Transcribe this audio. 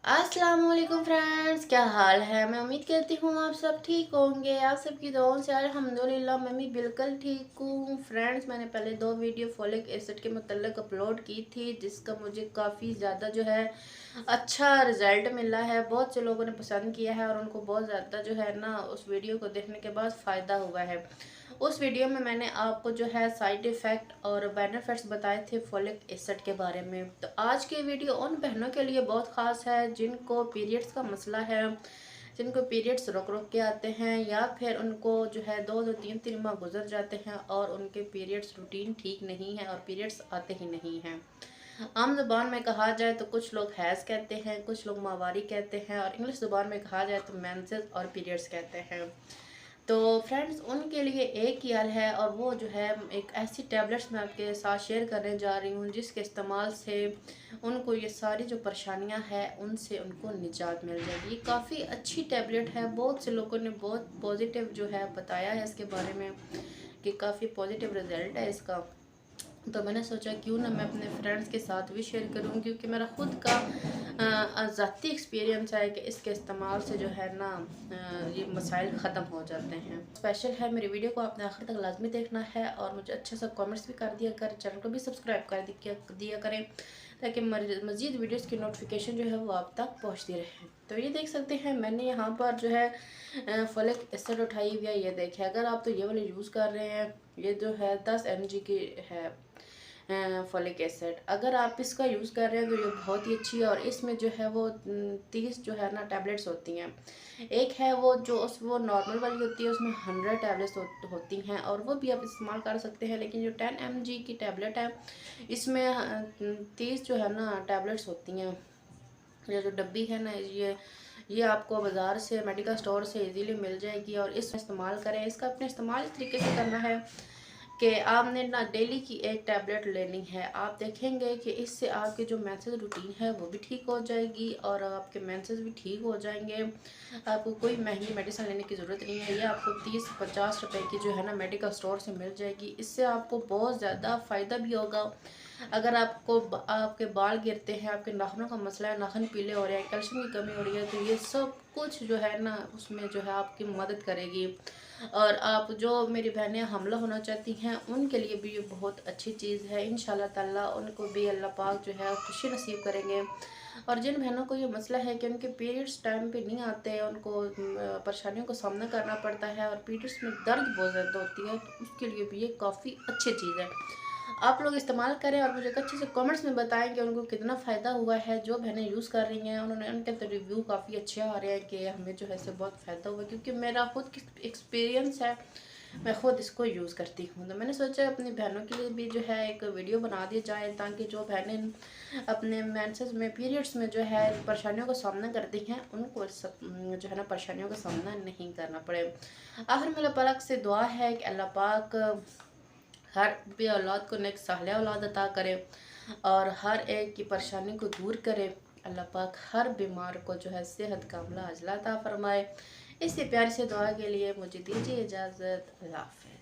अस्सलाम वालेकुम फ्रेंड्स, क्या हाल है। मैं उम्मीद करती हूँ आप सब ठीक होंगे। आप सबकी दुआओं से अल्हम्दुलिल्लाह मैं भी बिल्कुल ठीक हूँ। फ्रेंड्स, मैंने पहले 2 वीडियो फोलिक एसिड के मतलब अपलोड की थी, जिसका मुझे काफ़ी ज़्यादा जो है अच्छा रिज़ल्ट मिला है। बहुत से लोगों ने पसंद किया है और उनको बहुत ज़्यादा जो है ना उस वीडियो को देखने के बाद फ़ायदा हुआ है। उस वीडियो में मैंने आपको जो है साइड इफ़ेक्ट और बेनिफिट्स बताए थे फोलिक एसिड के बारे में। तो आज की वीडियो उन बहनों के लिए बहुत ख़ास है जिनको पीरियड्स का मसला है, जिनको पीरियड्स रुक रुक के आते हैं या फिर उनको जो है 2-2 3-3 माह गुजर जाते हैं और उनके पीरियड्स रूटीन ठीक नहीं है और पीरियड्स आते ही नहीं हैं। आम ज़ुबान में कहा जाए तो कुछ लोग हैज़ कहते हैं, कुछ लोग माहवारी कहते हैं और इंग्लिश ज़ुबान में कहा जाए तो मेंसेस और पीरियड्स कहते हैं। तो फ्रेंड्स, उनके लिए एक ही हल है और वो जो है एक ऐसी टैबलेट्स मैं आपके साथ शेयर करने जा रही हूँ जिसके इस्तेमाल से उनको ये सारी जो परेशानियाँ हैं उनसे उनको निजात मिल जाएगी। ये काफ़ी अच्छी टैबलेट है। बहुत से लोगों ने बहुत पॉजिटिव जो है बताया है इसके बारे में कि काफ़ी पॉजिटिव रिज़ल्ट है इसका। तो मैंने सोचा क्यों ना मैं अपने फ्रेंड्स के साथ भी शेयर करूं, क्योंकि मेरा ख़ुद का ज़ाती एक्सपीरियंस है कि इसके इस्तेमाल से जो है ना ये मसाइल ख़त्म हो जाते हैं। स्पेशल है, मेरी वीडियो को आपने आखिर तक लाजमी देखना है और मुझे अच्छे से कमेंट्स भी कर दिया कर, चैनल को भी सब्सक्राइब कर दिया करें ताकि मज़ीद वीडियोस की नोटिफिकेशन जो है वो आप तक पहुंचती रहे। तो ये देख सकते हैं मैंने यहाँ पर जो है फोलिक एसिड उठाई हुई है। ये देखिए, अगर आप तो ये वाले यूज़ कर रहे हैं, ये जो है 10 mg की है फोलिक एसिड। अगर आप इसका यूज़ कर रहे हैं तो ये बहुत ही अच्छी है और इसमें जो है वो 30 जो है ना टैबलेट्स होती हैं। एक है वो नॉर्मल वाली होती है, उसमें 100 टैबलेट्स होती हैं और वो भी आप इस्तेमाल कर सकते हैं। लेकिन जो 10 mg की टैबलेट है इसमें 30 जो है ना टैबलेट्स होती हैं। ये जो डब्बी है ना, ये आपको बाज़ार से मेडिकल स्टोर से इजीली मिल जाएगी और इसका इस्तेमाल करें। इसका अपने इस्तेमाल इस तरीके से करना है कि आपने ना डेली की एक टैबलेट लेनी है। आप देखेंगे कि इससे आपकी जो मेंसेस रूटीन है वो भी ठीक हो जाएगी और आपके मेंसेस भी ठीक हो जाएंगे। आपको कोई महंगी मेडिसिन लेने की ज़रूरत नहीं है। ये आपको 30-50 रुपए की जो है ना मेडिकल स्टोर से मिल जाएगी। इससे आपको बहुत ज़्यादा फ़ायदा भी होगा। अगर आपके बाल गिरते हैं, आपके नाखूनों का मसला है, नाखून पीले हो रहे हैं, कैल्शियम की कमी हो रही है, तो ये सब कुछ जो है ना उसमें जो है आपकी मदद करेगी। और आप जो मेरी बहनें हमला होना चाहती हैं उनके लिए भी ये बहुत अच्छी चीज़ है। इंशाल्लाह ताला उनको भी अल्लाह पाक जो है खुशी नसीब करेंगे। और जिन बहनों को ये मसला है कि उनके पीरियड्स टाइम पे नहीं आते, उनको परेशानियों का सामना करना पड़ता है और पीरियड्स में दर्द बहुत ज़्यादा होती है, तो उसके लिए भी ये काफ़ी अच्छी चीज़ है। आप लोग इस्तेमाल करें और मुझे अच्छे से कमेंट्स में बताएं कि उनको कितना फ़ायदा हुआ है। जो बहनें यूज़ कर रही हैं उनके तो रिव्यू काफ़ी अच्छे आ रहे हैं कि हमें जो है इससे बहुत फ़ायदा हुआ, क्योंकि मेरा खुद एक्सपीरियंस है, मैं खुद इसको यूज़ करती हूँ। तो मैंने सोचा अपनी बहनों के लिए भी जो है एक वीडियो बना दी जाए ताकि जो बहनें अपने मेंसेस में पीरियड्स में जो है परेशानियों का सामना करती हैं उनको जो है ना परेशानियों का सामना नहीं करना पड़े। आखिर मेरा पलक से दुआ है कि अल्लाह पाक हर भी औलाद को नेक साले औलाद अता करे और हर एक की परेशानी को दूर करे। अल्लाह पाक हर बीमार को जो है सेहत कामला अजला अता फरमाए। इसी प्यारी से दुआ के लिए मुझे दीजिए इजाज़त। अल्लाह हाफ़िज़।